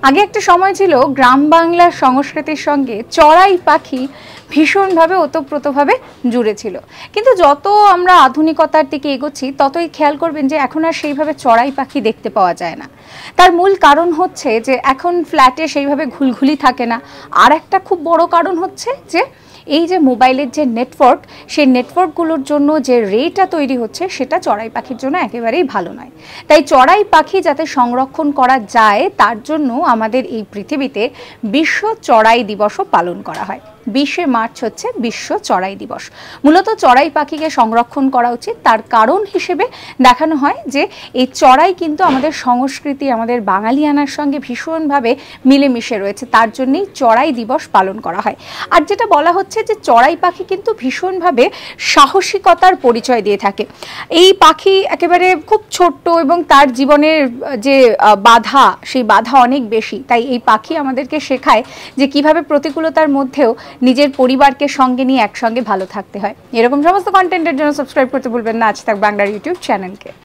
আগে একটা সময় ছিল গ্রাম বাংলার সংস্কৃতির সঙ্গে চড়াই পাখি ভীষণভাবে ওতপ্রোতভাবে জুড়ে ছিল। কিন্তু যত আমরা আধুনিকতার দিকে এগোচ্ছি ততই খেয়াল করবেন যে এখন আর সেইভাবে চড়াই পাখি দেখতে পাওয়া যায় না। তার মূল কারণ হচ্ছে যে এখন ফ্ল্যাটে সেইভাবে ঘুলঘুলি থাকে না। আর একটা খুব বড় কারণ হচ্ছে যে এই যে মোবাইলের যে নেটওয়ার্ক, সেই নেটওয়ার্কগুলোর জন্য যে রেটা তৈরি হচ্ছে সেটা চড়াই পাখির জন্য একেবারেই ভালো নয়। তাই চড়াই পাখি যাতে সংরক্ষণ করা যায় তার জন্য আমাদের এই পৃথিবীতে বিশ্ব চড়াই দিবসও পালন করা হয়। 20শে মার্চ হচ্ছে বিশ্ব চড়াই দিবস। মূলত চড়াই পাখিকে সংরক্ষণ করা উচিত, তার কারণ হিসেবে দেখানো হয় যে এই চড়াই কিন্তু আমাদের সংস্কৃতি, আমাদের বাঙালিয়ানার সঙ্গে ভীষণভাবে মিলেমিশে রয়েছে, তার জন্যই চড়াই দিবস পালন করা হয়। আর যেটা বলা হচ্ছে যে চড়াই পাখি কিন্তু ভীষণভাবে সাহসিকতার পরিচয় দিয়ে থাকে। এই পাখি একেবারে খুব ছোট্ট এবং তার জীবনের যে বাধা, সেই বাধা অনেক বেশি। তাই এই পাখি আমাদেরকে শেখায় যে কিভাবে প্রতিকূলতার মধ্যেও নিজের পরিবারকে সঙ্গে নিয়ে একসঙ্গে ভালো থাকতে হয়। এরকম সমস্ত কন্টেন্টের জন্য সাবস্ক্রাইব করতে ভুলবেন না আজ তাক বাংলার ইউটিউব চ্যানেলকে।